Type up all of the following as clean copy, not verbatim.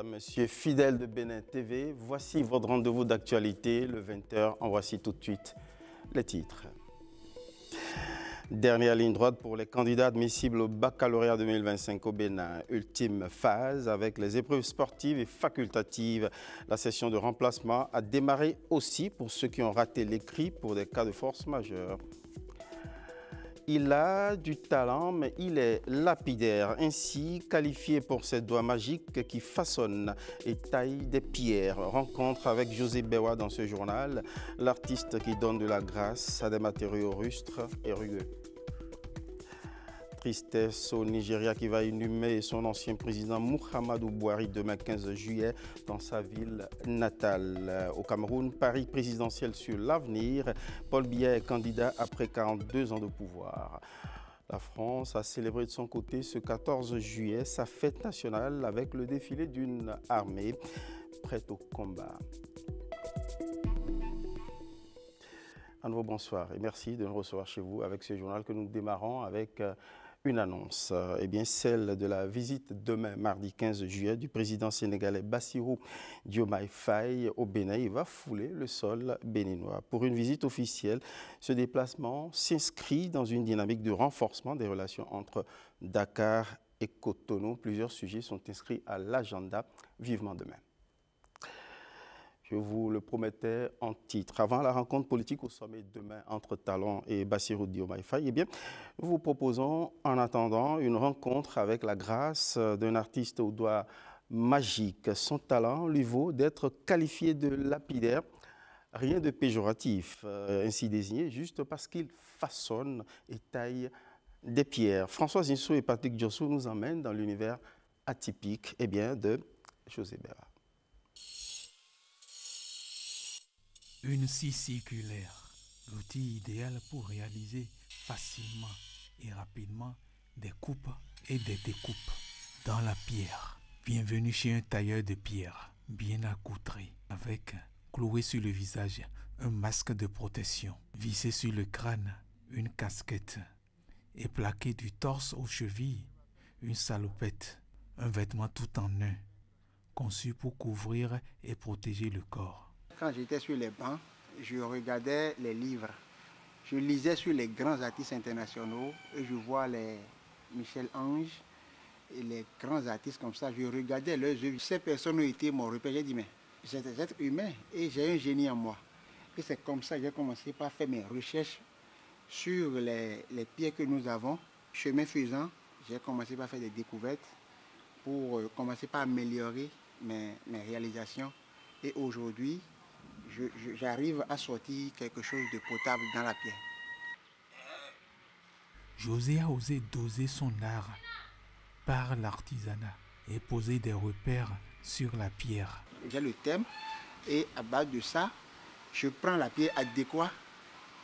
Mesdames, Messieurs, fidèles de Bénin TV, voici votre rendez-vous d'actualité, le 20h. En voici tout de suite les titres. Dernière ligne droite pour les candidats admissibles au baccalauréat 2025 au Bénin. Ultime phase avec les épreuves sportives et facultatives. La session de remplacement a démarré aussi pour ceux qui ont raté l'écrit pour des cas de force majeure. Il a du talent, mais il est lapidaire, ainsi qualifié pour ses doigts magiques qui façonnent et taillent des pierres. Rencontre avec José Bewa dans ce journal, l'artiste qui donne de la grâce à des matériaux rustres et rugueux. Tristesse au Nigeria qui va inhumer son ancien président Muhammadu Buhari demain 15 juillet dans sa ville natale. Au Cameroun, pari présidentiel sur l'avenir. Paul Biya est candidat après 42 ans de pouvoir. La France a célébré de son côté ce 14 juillet sa fête nationale avec le défilé d'une armée prête au combat. À nouveau, bonsoir et merci de nous recevoir chez vous avec ce journal que nous démarrons avec une annonce, celle de la visite demain, mardi 15 juillet, du président sénégalais Bassirou Diomaye Faye au Bénin. Il va fouler le sol béninois. Pour une visite officielle, ce déplacement s'inscrit dans une dynamique de renforcement des relations entre Dakar et Cotonou. Plusieurs sujets sont inscrits à l'agenda. Vivement demain. Je vous le promettais en titre. Avant la rencontre politique au sommet demain entre Talon et Bassirou Diomaye Faye, nous vous proposons en attendant une rencontre avec la grâce d'un artiste aux doigts magiques. Son talent lui vaut d'être qualifié de lapidaire. Rien de péjoratif, ainsi désigné, juste parce qu'il façonne et taille des pierres. François Zinsou et Patrick Diossou nous emmènent dans l'univers atypique de José Bewa. Une scie circulaire, l'outil idéal pour réaliser facilement et rapidement des coupes et des découpes dans la pierre. Bienvenue chez un tailleur de pierre, bien accoutré, avec cloué sur le visage un masque de protection, vissé sur le crâne une casquette et plaqué du torse aux chevilles une salopette, un vêtement tout en un, conçu pour couvrir et protéger le corps. Quand j'étais sur les bancs, je regardais les livres. Je lisais sur les grands artistes internationaux et je vois les Michel Ange et les grands artistes comme ça. Je regardais leurs œuvres. Ces personnes ont été mon repère. J'ai dit, mais c'est des êtres humains et j'ai un génie en moi. Et c'est comme ça que j'ai commencé par faire mes recherches sur les pierres que nous avons. Chemin faisant, j'ai commencé par faire des découvertes pour commencer par améliorer mes réalisations. Et aujourd'hui, j'arrive à sortir quelque chose de potable dans la pierre. José a osé doser son art par l'artisanat et poser des repères sur la pierre. J'ai le thème et à base de ça, je prends la pierre adéquate.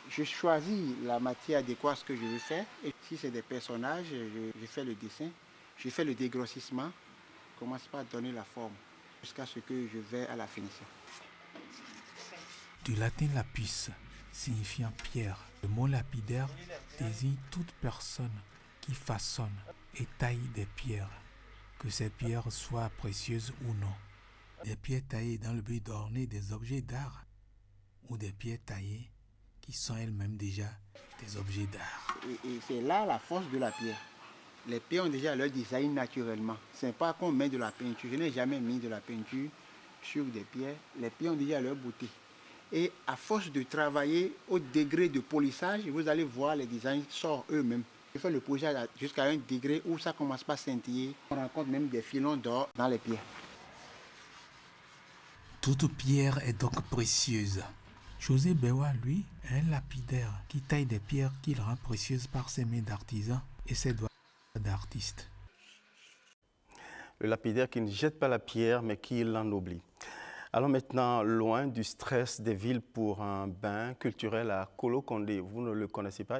Je choisis la matière adéquate à ce que je veux faire. Et si c'est des personnages, je fais le dessin, je fais le dégrossissement, je commence par donner la forme jusqu'à ce que je vais à la finition. Du latin lapis, signifiant pierre, le mot lapidaire désigne toute personne qui façonne et taille des pierres, que ces pierres soient précieuses ou non. Des pierres taillées dans le but d'orner des objets d'art ou des pierres taillées qui sont elles-mêmes déjà des objets d'art. Et c'est là la force de la pierre. Les pierres ont déjà leur design naturellement. Ce n'est pas qu'on met de la peinture. Je n'ai jamais mis de la peinture sur des pierres. Les pierres ont déjà leur beauté. Et à force de travailler au degré de polissage, vous allez voir les designs sortent eux-mêmes. Je fais le projet jusqu'à un degré où ça commence pas à scintiller. On rencontre même des filons d'or dans les pierres. Toute pierre est donc précieuse. José Bewa, lui, est un lapidaire qui taille des pierres qu'il rend précieuses par ses mains d'artisan et ses doigts d'artiste. Le lapidaire qui ne jette pas la pierre, mais qui l'ennoblit. Allons maintenant loin du stress des villes pour un bain culturel à Kolo-Kondé. Vous ne le connaissez pas,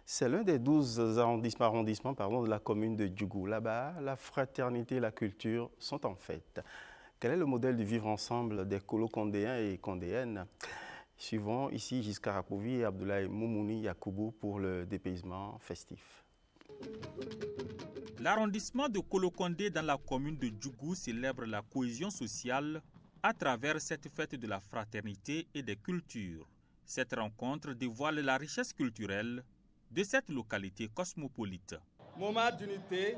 c'est l'un des 12 arrondissements de la commune de Djougou. Là-bas, la fraternité et la culture sont en fête. Quel est le modèle de vivre ensemble des Kolo-Kondéens et Kondéennes? Suivons ici Giscard Akouvi et Abdoulaye Moumouni Yakoubou pour le dépaysement festif. L'arrondissement de Kolokondé dans la commune de Djougou célèbre la cohésion sociale à travers cette fête de la fraternité et des cultures. Cette rencontre dévoile la richesse culturelle de cette localité cosmopolite. Moment d'unité,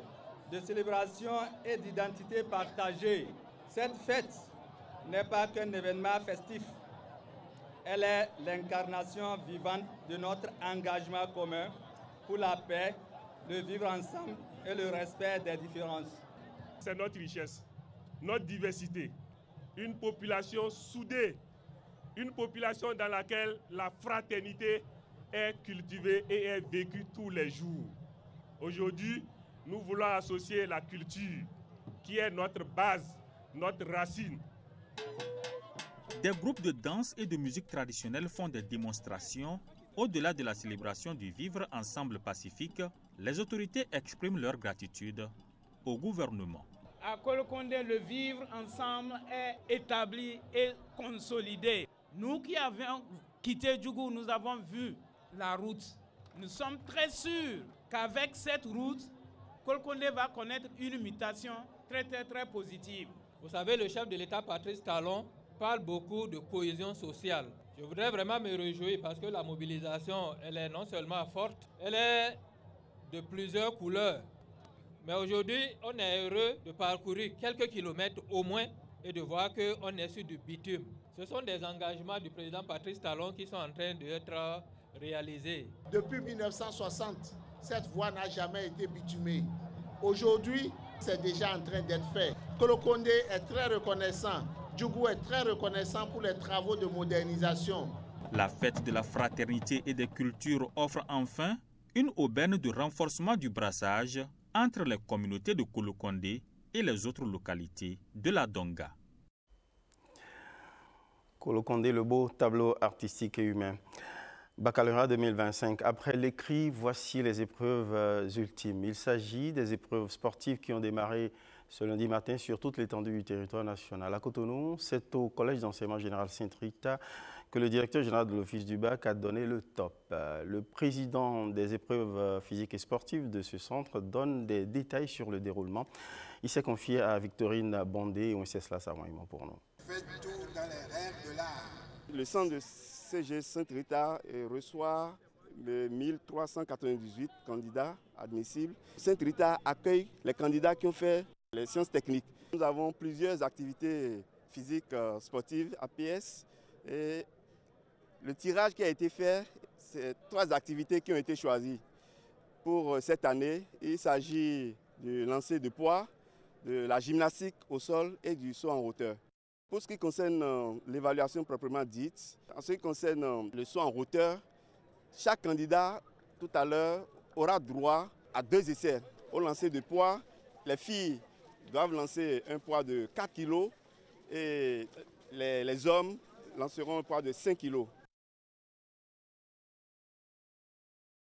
de célébration et d'identité partagée. Cette fête n'est pas qu'un événement festif. Elle est l'incarnation vivante de notre engagement commun pour la paix, le vivre ensemble et le respect des différences. C'est notre richesse, notre diversité, une population soudée, une population dans laquelle la fraternité est cultivée et est vécue tous les jours. Aujourd'hui, nous voulons associer la culture, qui est notre base, notre racine. Des groupes de danse et de musique traditionnelle font des démonstrations. Au-delà de la célébration du vivre ensemble pacifique, les autorités expriment leur gratitude au gouvernement. À Kolokondé, le vivre ensemble est établi et consolidé. Nous qui avions quitté Djougou, nous avons vu la route. Nous sommes très sûrs qu'avec cette route, Kolokondé va connaître une mutation très positive. Vous savez, le chef de l'État, Patrice Talon, parle beaucoup de cohésion sociale. Je voudrais vraiment me réjouir parce que la mobilisation, elle est non seulement forte, elle est de plusieurs couleurs. Mais aujourd'hui, on est heureux de parcourir quelques kilomètres au moins et de voir qu'on est sur du bitume. Ce sont des engagements du président Patrice Talon qui sont en train d'être réalisés. Depuis 1960, cette voie n'a jamais été bitumée. Aujourd'hui, c'est déjà en train d'être fait. Kolokondé est très reconnaissant. Djougou est très reconnaissant pour les travaux de modernisation. La fête de la fraternité et des cultures offre enfin une aubaine de renforcement du brassage entre les communautés de Kolokondé et les autres localités de la Donga. Kolokondé, le beau tableau artistique et humain. Baccalauréat 2025. Après l'écrit, voici les épreuves ultimes. Il s'agit des épreuves sportives qui ont démarré ce lundi matin sur toute l'étendue du territoire national. À Cotonou, c'est au Collège d'enseignement général Sainte-Rita que le directeur général de l'Office du bac a donné le top. Le président des épreuves physiques et sportives de ce centre donne des détails sur le déroulement. Il s'est confié à Victorine Bondé et on cesse là savamment pour nous. Faites tout dans les règles de l'art. Le centre de CG Sainte-Rita reçoit les 1398 candidats admissibles. Sainte-Rita accueille les candidats qui ont fait les sciences techniques. Nous avons plusieurs activités physiques sportives, APS, et le tirage qui a été fait, c'est 3 activités qui ont été choisies pour cette année. Il s'agit du lancer de poids, de la gymnastique au sol et du saut en hauteur. Pour ce qui concerne l'évaluation proprement dite, en ce qui concerne le saut en hauteur, chaque candidat, tout à l'heure, aura droit à 2 essais. Au lancer de poids, les filles doivent lancer un poids de 4 kg et les hommes lanceront un poids de 5 kg.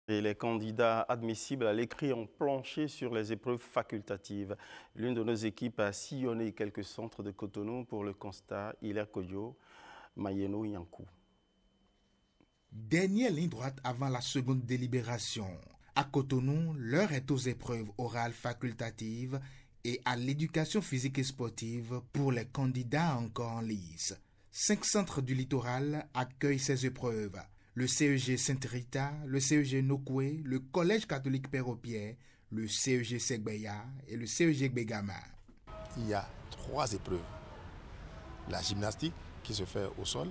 Et les candidats admissibles à l'écrit ont planché sur les épreuves facultatives. L'une de nos équipes a sillonné quelques centres de Cotonou pour le constat. Hilaire Kodjo, Mayeno Yankou. Dernière ligne droite avant la seconde délibération. À Cotonou, l'heure est aux épreuves orales facultatives et à l'éducation physique et sportive pour les candidats encore en lice. 5 centres du littoral accueillent ces épreuves. Le CEG Sainte-Rita, le CEG Nokoué, le Collège catholique Père-au-Pierre, le CEG Segbeya et le CEG Begama. Il y a 3 épreuves. La gymnastique qui se fait au sol.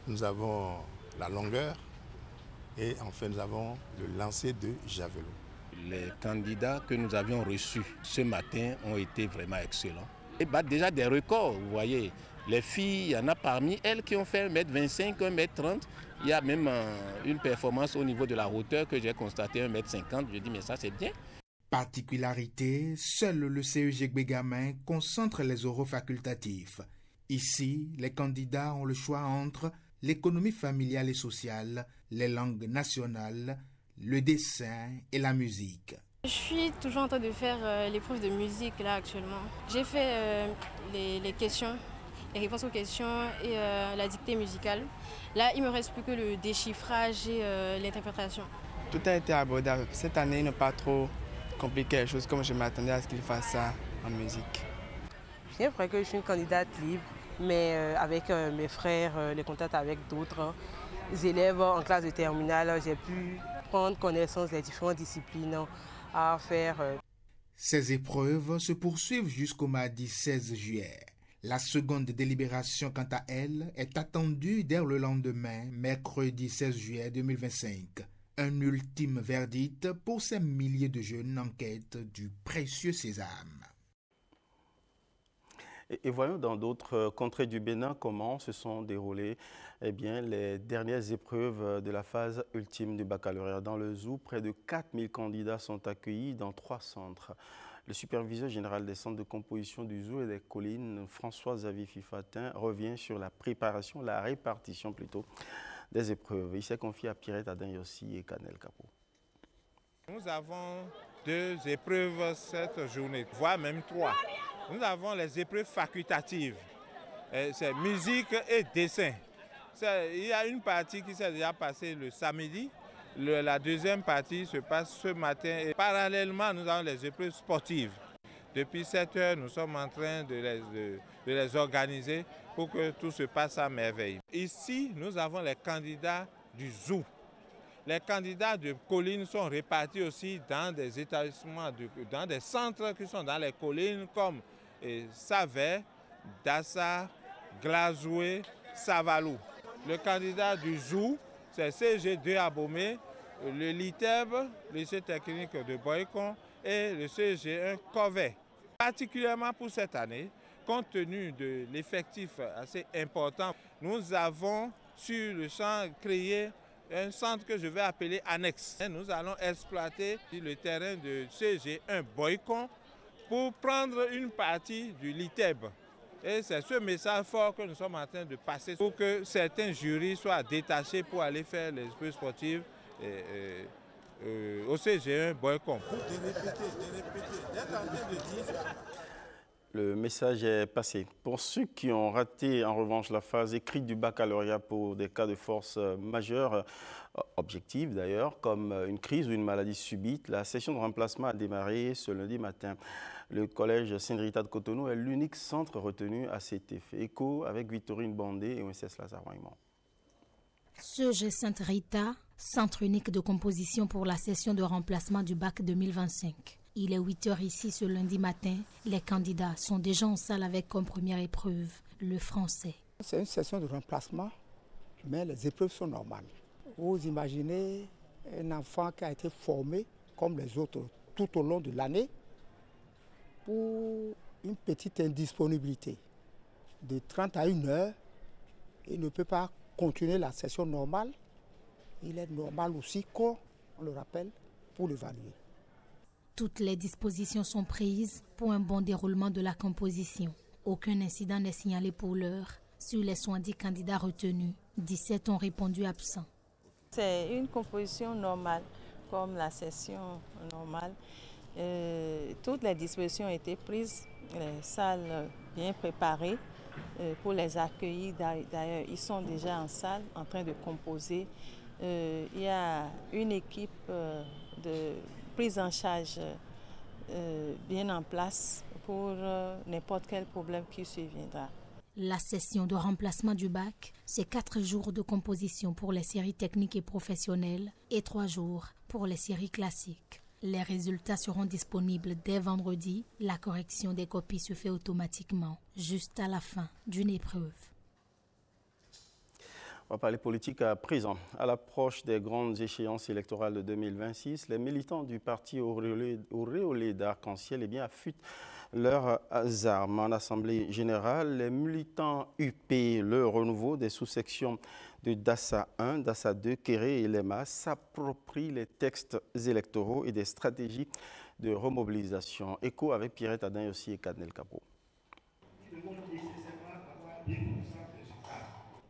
Nous avons la longueur et enfin nous avons le lancer de javelot. Les candidats que nous avions reçus ce matin ont été vraiment excellents. Et battent déjà des records, vous voyez. Les filles, il y en a parmi elles qui ont fait 1m25, 1m30. Il y a même une performance au niveau de la hauteur que j'ai constaté 1m50. Je dis mais ça c'est bien. Particularité, seul le CEG Bégamin concentre les oraux facultatifs. Ici, les candidats ont le choix entre l'économie familiale et sociale, les langues nationales, le dessin et la musique. Je suis toujours en train de faire l'épreuve de musique là actuellement. J'ai fait les questions, les réponses aux questions et la dictée musicale. Là, il ne me reste plus que le déchiffrage et l'interprétation. Tout a été abordable. Cette année n'est pas trop compliqué les choses comme je m'attendais à ce qu'il fasse ça en musique. Bien vrai que je suis une candidate libre, mais avec mes frères, les contacts avec d'autres élèves en classe de terminale, j'ai pu prendre connaissance des différentes disciplines à faire. Ces épreuves se poursuivent jusqu'au mardi 16 juillet. La seconde délibération, quant à elle, est attendue dès le lendemain, mercredi 16 juillet 2025. Un ultime verdict pour ces milliers de jeunes en quête du précieux sésame. Et voyons dans d'autres contrées du Bénin comment se sont déroulées les dernières épreuves de la phase ultime du baccalauréat. Dans le Zou, près de 4000 candidats sont accueillis dans 3 centres. Le superviseur général des centres de composition du Zou et des collines, François-Xavier Fifatin, revient sur la répartition des épreuves. Il s'est confié à Pierrette Adin-Yossi et Canel Capot. Nous avons 2 épreuves cette journée, voire même 3. Nous avons les épreuves facultatives, c'est musique et dessin. Il y a une partie qui s'est déjà passée le samedi, la deuxième partie se passe ce matin. Et parallèlement, nous avons les épreuves sportives. Depuis 7 heures, nous sommes en train de les organiser pour que tout se passe à merveille. Ici, nous avons les candidats du Zou. Les candidats de collines sont répartis aussi dans des établissements, dans des centres qui sont dans les collines comme Savet, Dassa, Glazoué, Savalou. Le candidat du Zou, c'est CG2 Abomey, le LITEB, le lycée technique de Boycon et le CG1 Covet. Particulièrement pour cette année, compte tenu de l'effectif assez important, nous avons sur le champ créé un centre que je vais appeler annexe. Et nous allons exploiter le terrain de CG1 Boycon pour prendre une partie du LITEB. Et c'est ce message fort que nous sommes en train de passer pour que certains jurys soient détachés pour aller faire les épreuves sportives au CG1 Boycon. Le message est passé. Pour ceux qui ont raté en revanche la phase écrite du baccalauréat pour des cas de force majeure, objective d'ailleurs, comme une crise ou une maladie subite, la session de remplacement a démarré ce lundi matin. Le collège Sainte-Rita de Cotonou est l'unique centre retenu à cet effet. Écho avec Victorine Bandé et OSS Lazare Waimon. CEG Sainte-Rita, centre unique de composition pour la session de remplacement du bac 2025. Il est 8 h ici ce lundi matin. Les candidats sont déjà en salle avec comme première épreuve le français. C'est une session de remplacement, mais les épreuves sont normales. Vous imaginez un enfant qui a été formé comme les autres tout au long de l'année pour une petite indisponibilité de 30 à 1 heure. Il ne peut pas continuer la session normale. Il est normal aussi qu'on le rappelle pour l'évaluer. Toutes les dispositions sont prises pour un bon déroulement de la composition. Aucun incident n'est signalé pour l'heure. Sur les 70 candidats retenus, 17 ont répondu absents. C'est une composition normale, comme la session normale. Toutes les dispositions ont été prises, les salles bien préparées pour les accueillir. D'ailleurs, ils sont déjà en salle en train de composer. Il y a une équipe de prise en charge bien en place pour n'importe quel problème qui surviendra. La session de remplacement du bac, c'est 4 jours de composition pour les séries techniques et professionnelles et 3 jours pour les séries classiques. Les résultats seront disponibles dès vendredi. La correction des copies se fait automatiquement, juste à la fin d'une épreuve. On va parler politique à présent. À l'approche des grandes échéances électorales de 2026, les militants du parti auréolé d'arc-en-ciel affûtent leurs armes. En assemblée générale, les militants UP, le renouveau des sous-sections de Dassa 1, Dassa 2, Kéré et Lema s'approprient les textes électoraux et des stratégies de remobilisation. Écho avec Pierrette Adin-Yossi et Canel Capot.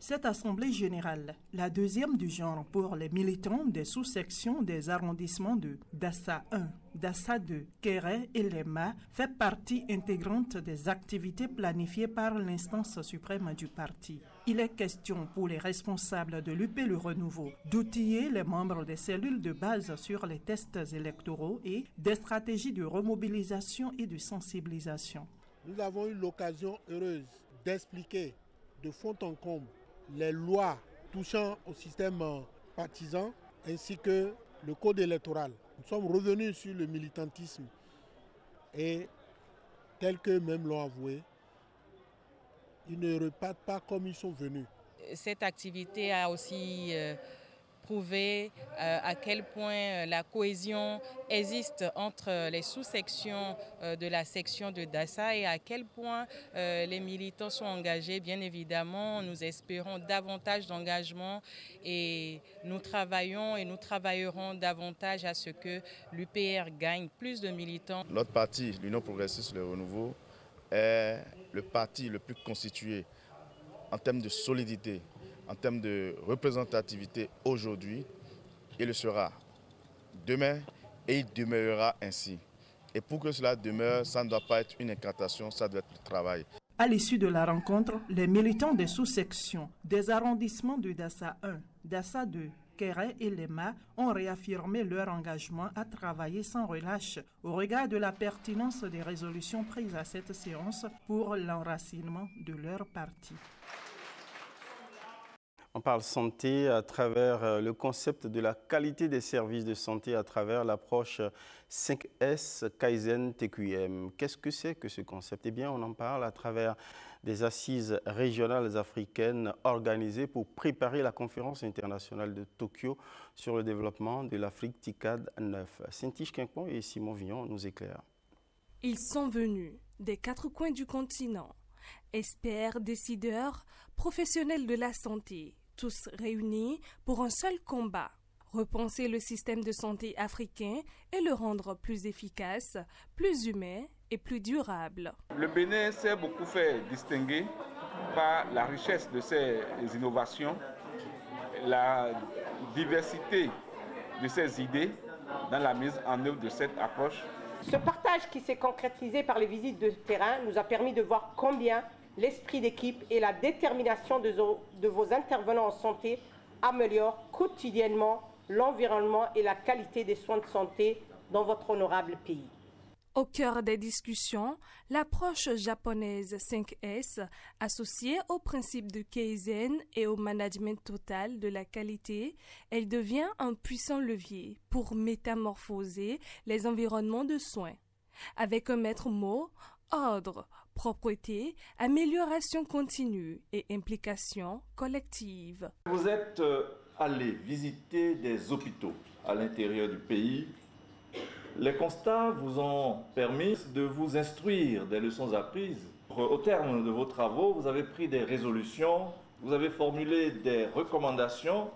Cette assemblée générale, la deuxième du genre pour les militants des sous-sections des arrondissements de Dassa 1, Dassa 2, Kéré et Lema, fait partie intégrante des activités planifiées par l'instance suprême du parti. Il est question pour les responsables de l'UP Le Renouveau d'outiller les membres des cellules de base sur les tests électoraux et des stratégies de remobilisation et de sensibilisation. Nous avons eu l'occasion heureuse d'expliquer de fond en comble les lois touchant au système partisan ainsi que le code électoral. Nous sommes revenus sur le militantisme et tel qu'eux-mêmes l'ont avoué, ils ne repartent pas comme ils sont venus. Cette activité a aussi prouvé à quel point la cohésion existe entre les sous-sections de la section de Dassa et à quel point les militants sont engagés. Bien évidemment, nous espérons davantage d'engagement et nous travaillons et nous travaillerons davantage à ce que l'UPR gagne plus de militants. Notre parti, l'Union progressiste Le Renouveau, est le parti le plus constitué en termes de solidité, en termes de représentativité aujourd'hui. Il le sera demain et il demeurera ainsi. Et pour que cela demeure, ça ne doit pas être une incantation, ça doit être le travail. À l'issue de la rencontre, les militants des sous-sections des arrondissements de Dassa 1, Dassa 2, Kéré et Lema ont réaffirmé leur engagement à travailler sans relâche au regard de la pertinence des résolutions prises à cette séance pour l'enracinement de leur parti. On parle santé à travers le concept de la qualité des services de santé à travers l'approche 5S Kaizen TQM. Qu'est-ce que c'est que ce concept? Eh bien, on en parle à travers des assises régionales africaines organisées pour préparer la conférence internationale de Tokyo sur le développement de l'Afrique TICAD 9. Saint-Tige Quincon et Simon Villon nous éclairent. Ils sont venus des quatre coins du continent. Experts, décideurs, professionnels de la santé, tous réunis pour un seul combat, repenser le système de santé africain et le rendre plus efficace, plus humain et plus durable. Le Bénin s'est beaucoup fait distinguer par la richesse de ses innovations, la diversité de ses idées dans la mise en œuvre de cette approche. Ce partage qui s'est concrétisé par les visites de terrain nous a permis de voir combien l'esprit d'équipe et la détermination de vos intervenants en santé améliorent quotidiennement l'environnement et la qualité des soins de santé dans votre honorable pays. Au cœur des discussions, l'approche japonaise 5S, associée au principe de Kaizen et au management total de la qualité, elle devient un puissant levier pour métamorphoser les environnements de soins. Avec un maître mot, ordre, propreté, amélioration continue et implication collective. Vous êtes allé visiter des hôpitaux à l'intérieur du pays. Les constats vous ont permis de vous instruire des leçons apprises. Au terme de vos travaux, vous avez pris des résolutions, vous avez formulé des recommandations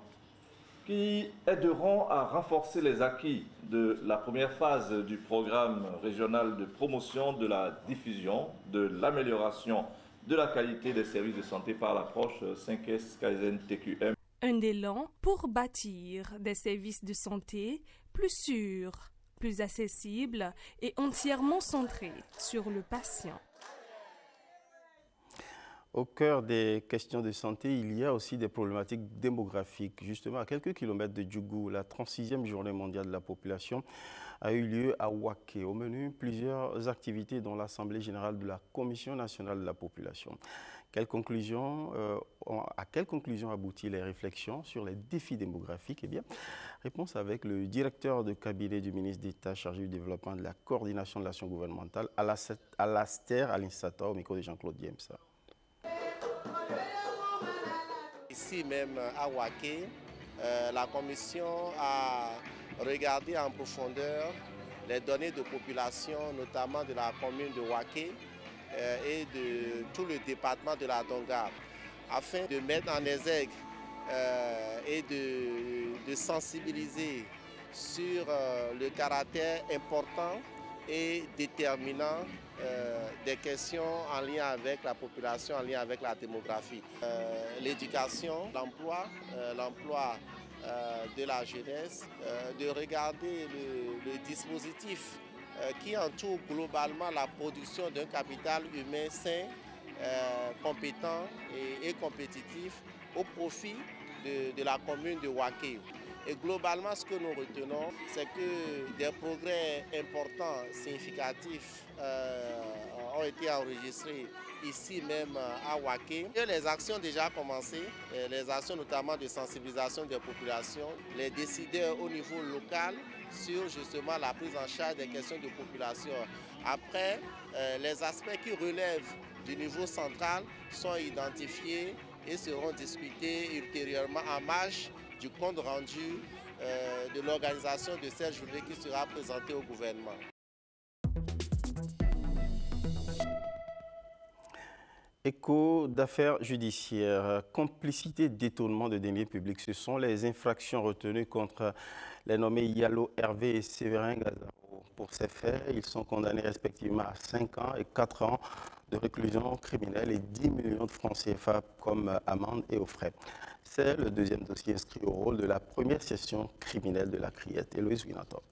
qui aideront à renforcer les acquis de la première phase du programme régional de promotion de la diffusion, de l'amélioration de la qualité des services de santé par l'approche 5S Kaizen TQM. Un élan pour bâtir des services de santé plus sûrs, plus accessibles et entièrement centrés sur le patient. Au cœur des questions de santé, il y a aussi des problématiques démographiques. Justement, à quelques kilomètres de Djougou, la 36e journée mondiale de la population a eu lieu à Waké. Au menu, plusieurs activités dont l'Assemblée générale de la Commission nationale de la population. À quelle conclusion aboutit les réflexions sur les défis démographiques? Eh bien, réponse avec le directeur de cabinet du ministre d'État chargé du développement de la coordination de l'action gouvernementale à l'ASTER, à l'INSATA, au micro de Jean-Claude Diems. Ici même à Waké, la commission a regardé en profondeur les données de population, notamment de la commune de Waké et de tout le département de la Donga, afin de mettre en exergue et de sensibiliser sur le caractère important et déterminant des questions en lien avec la population, en lien avec la démographie. L'éducation, l'emploi de la jeunesse, de regarder le dispositif qui entoure globalement la production d'un capital humain sain, compétent et compétitif au profit de la commune de Waké. Et globalement, ce que nous retenons, c'est que des progrès importants, significatifs ont été enregistrés ici même à Waké. Les actions déjà commencées, les actions notamment de sensibilisation des populations, les décideurs au niveau local sur justement la prise en charge des questions de population. Après, les aspects qui relèvent du niveau central sont identifiés et seront discutés ultérieurement en marge du compte rendu de l'organisation de cette journée qui sera présentée au gouvernement. Écho d'affaires judiciaires, complicité, détournement de deniers publics, ce sont les infractions retenues contre les nommés Yalo Hervé et Séverin Gazaro. Pour ces faits, ils sont condamnés respectivement à 5 ans et 4 ans de réclusion criminelle et 10 millions de francs CFA comme amende et aux frais. C'est le deuxième dossier inscrit au rôle de la première session criminelle de la Criette. Héloïse Winator.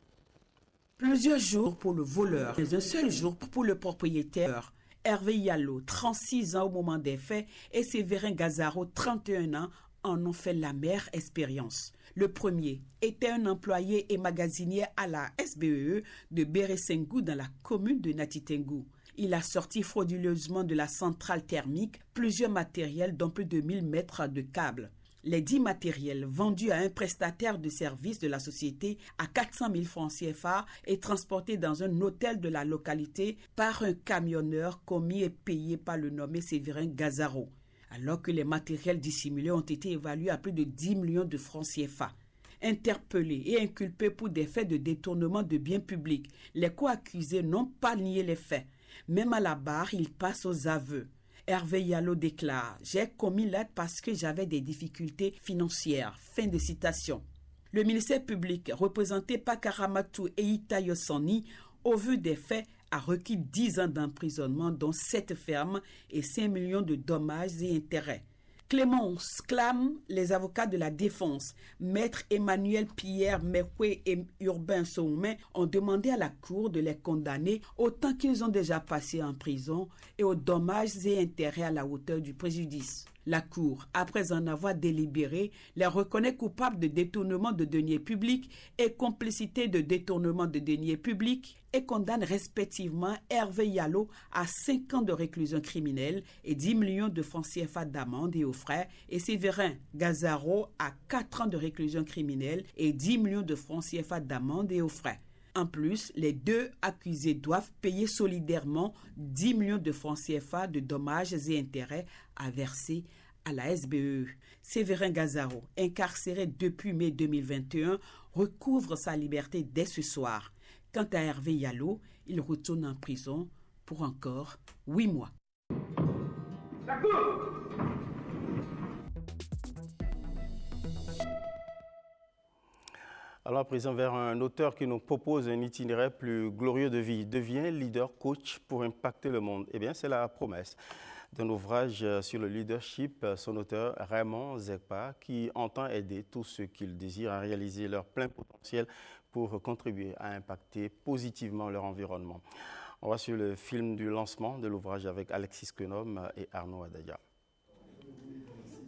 Plusieurs jours pour le voleur, mais un seul jour pour le propriétaire. Hervé Yalo, 36 ans au moment des faits, et Séverin Gazaro, 31 ans, en ont fait l'amère expérience. Le premier était un employé et magasinier à la SBE de Béresengou dans la commune de Natitengou. Il a sorti frauduleusement de la centrale thermique plusieurs matériels dont plus de 1000 mètres de câbles. Les 10 matériels vendus à un prestataire de service de la société à 400 000 francs CFA et transportés dans un hôtel de la localité par un camionneur commis et payé par le nommé Séverin Gazaro, alors que les matériels dissimulés ont été évalués à plus de 10 millions de francs CFA. Interpellés et inculpés pour des faits de détournement de biens publics, les co-accusés n'ont pas nié les faits. Même à la barre, ils passent aux aveux. Hervé Yalo déclare « J'ai commis l'acte parce que j'avais des difficultés financières ». Fin de citation. Le ministère public, représenté par Karamatou et Ita Yossani, au vu des faits, a requis 10 ans d'emprisonnement, dont 7 fermes et 5 millions de dommages et intérêts. Clémence clame les avocats de la défense. Maître Emmanuel Pierre Mekwe et Urbain Soumé ont demandé à la Cour de les condamner autant qu'ils ont déjà passé en prison et aux dommages et intérêts à la hauteur du préjudice. La Cour, après en avoir délibéré, les reconnaît coupables de détournement de deniers publics et complicité de détournement de deniers publics et condamne respectivement Hervé Yalo à 5 ans de réclusion criminelle et 10 millions de francs CFA d'amende et aux frais et Séverin Gazaro à 4 ans de réclusion criminelle et 10 millions de francs CFA d'amende et aux frais. En plus, les deux accusés doivent payer solidairement 10 millions de francs CFA de dommages et intérêts à verser à la SBE. Séverin Gazaro, incarcéré depuis mai 2021, recouvre sa liberté dès ce soir. Quant à Hervé Yalo, il retourne en prison pour encore 8 mois. Alors à présent vers un auteur qui nous propose un itinéraire plus glorieux de vie. Devient leader coach pour impacter le monde. Eh bien, c'est la promesse d'un ouvrage sur le leadership, son auteur Raymond Zekpa, qui entend aider tous ceux qui le désirent à réaliser leur plein potentiel pour contribuer à impacter positivement leur environnement. On va sur le film du lancement de l'ouvrage avec Alexis Kenom et Arnaud Adaya.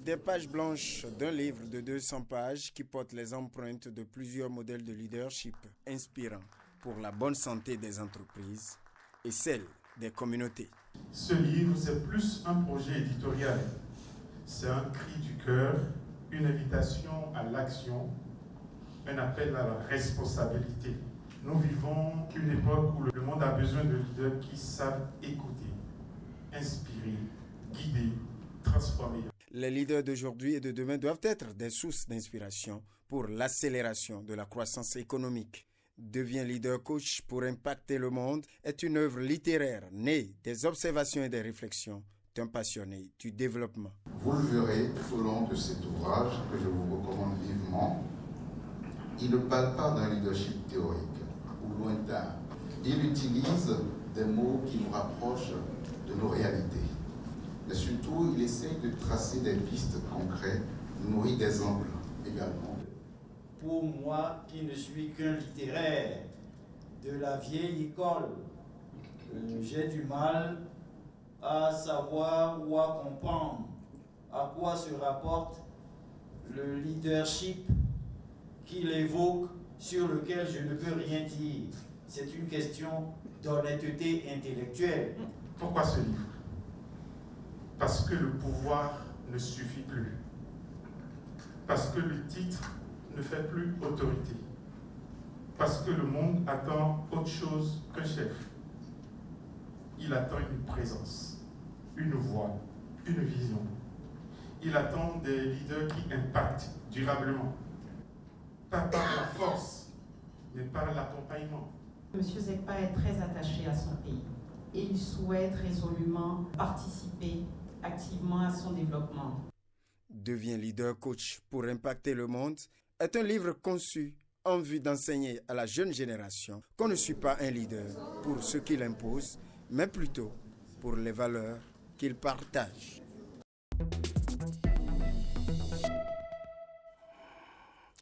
Des pages blanches d'un livre de 200 pages qui porte les empreintes de plusieurs modèles de leadership inspirants pour la bonne santé des entreprises et celle des communautés. Ce livre, c'est plus un projet éditorial. C'est un cri du cœur, une invitation à l'action, un appel à la responsabilité. Nous vivons une époque où le monde a besoin de leaders qui savent écouter, inspirer, guider, transformer. Les leaders d'aujourd'hui et de demain doivent être des sources d'inspiration pour l'accélération de la croissance économique. Deviens leader coach pour impacter le monde est une œuvre littéraire née des observations et des réflexions d'un passionné du développement. Vous le verrez tout au long de cet ouvrage que je vous recommande vivement. Il ne parle pas d'un leadership théorique ou lointain. Il utilise des mots qui nous rapprochent de nos réalités. Mais surtout, il essaie de tracer des pistes concrètes, nourries d'exemples également. Pour moi, qui ne suis qu'un littéraire de la vieille école, j'ai du mal à savoir ou à comprendre à quoi se rapporte le leadership qu'il évoque, sur lequel je ne peux rien dire. C'est une question d'honnêteté intellectuelle. Pourquoi ce livre? Parce que le pouvoir ne suffit plus. Parce que le titre ne fait plus autorité. Parce que le monde attend autre chose qu'un chef. Il attend une présence, une voix, une vision. Il attend des leaders qui impactent durablement. Pas par la force, mais par l'accompagnement. Monsieur Zekpa est très attaché à son pays et il souhaite résolument participer activement à son développement. Devient leader coach pour impacter le monde est un livre conçu en vue d'enseigner à la jeune génération qu'on ne suit pas un leader pour ce qu'il impose, mais plutôt pour les valeurs qu'il partage.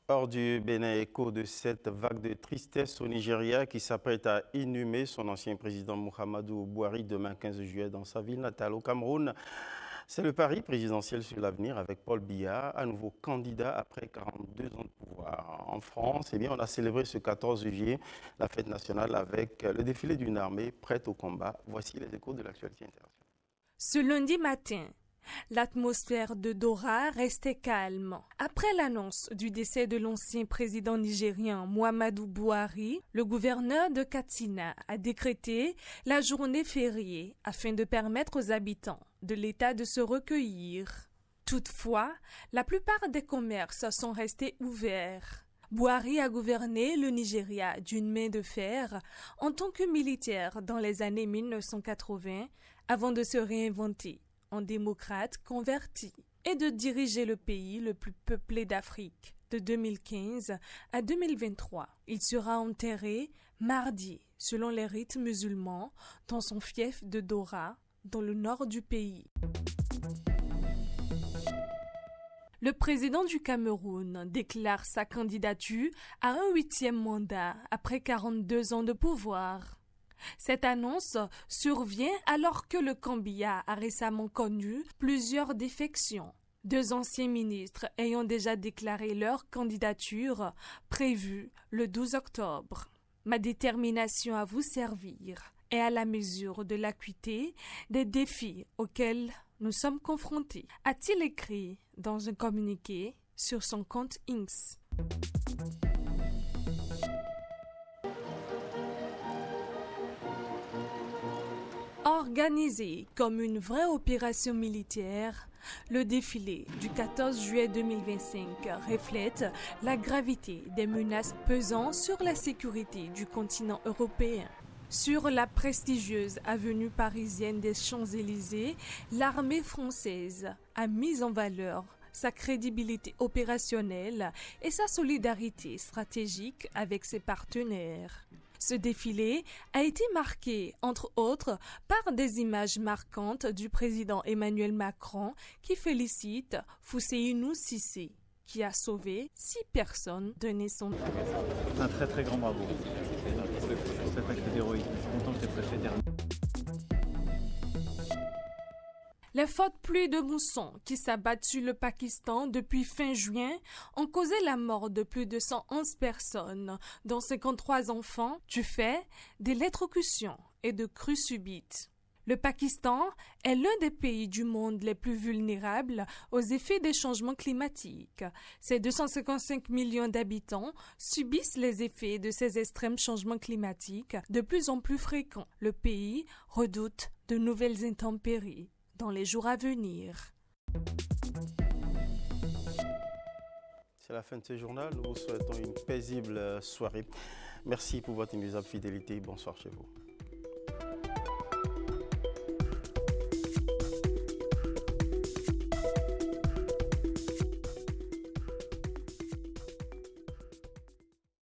Hors du Bénin, écho de cette vague de tristesse au Nigeria qui s'apprête à inhumer son ancien président Muhammadu Buhari demain 15 juillet dans sa ville natale au Cameroun. C'est le pari présidentiel sur l'avenir avec Paul Biya, à nouveau candidat après 42 ans de pouvoir. En France, eh bien, on a célébré ce 14 juillet la fête nationale avec le défilé d'une armée prête au combat. Voici les échos de l'actualité internationale. Ce lundi matin, l'atmosphère de Doha restait calme. Après l'annonce du décès de l'ancien président nigérien Muhammadu Buhari, le gouverneur de Katsina a décrété la journée fériée afin de permettre aux habitants de l'État de se recueillir. Toutefois, la plupart des commerces sont restés ouverts. Buhari a gouverné le Nigeria d'une main de fer en tant que militaire dans les années 1980 avant de se réinventer en démocrate converti et de diriger le pays le plus peuplé d'Afrique de 2015 à 2023. Il sera enterré mardi, selon les rites musulmans, dans son fief de Doha, dans le nord du pays. Le président du Cameroun déclare sa candidature à un 8e mandat après 42 ans de pouvoir. Cette annonce survient alors que le Gambia a récemment connu plusieurs défections. 2 anciens ministres ayant déjà déclaré leur candidature prévue le 12 octobre. Ma détermination à vous servir est à la mesure de l'acuité des défis auxquels nous sommes confrontés, a-t-il écrit dans un communiqué sur son compte X. Organisé comme une vraie opération militaire, le défilé du 14 juillet 2025 reflète la gravité des menaces pesant sur la sécurité du continent européen. Sur la prestigieuse avenue parisienne des Champs-Élysées, l'armée française a mis en valeur sa crédibilité opérationnelle et sa solidarité stratégique avec ses partenaires. Ce défilé a été marqué, entre autres, par des images marquantes du président Emmanuel Macron qui félicite Fousséinou Cissé, qui a sauvé 6 personnes d'un incendie. C'est un très grand bravo pour cet acte héroïque. Je suis content que tu aies préféré terminer. Les fortes pluies de mousson qui s'abattent sur le Pakistan depuis fin juin ont causé la mort de plus de 111 personnes, dont 53 enfants, du fait d'électrocutions et de crues subites. Le Pakistan est l'un des pays du monde les plus vulnérables aux effets des changements climatiques. Ses 255 millions d'habitants subissent les effets de ces extrêmes changements climatiques de plus en plus fréquents. Le pays redoute de nouvelles intempéries dans les jours à venir. C'est la fin de ce journal. Nous vous souhaitons une paisible soirée. Merci pour votre inépuisable fidélité. Bonsoir chez vous.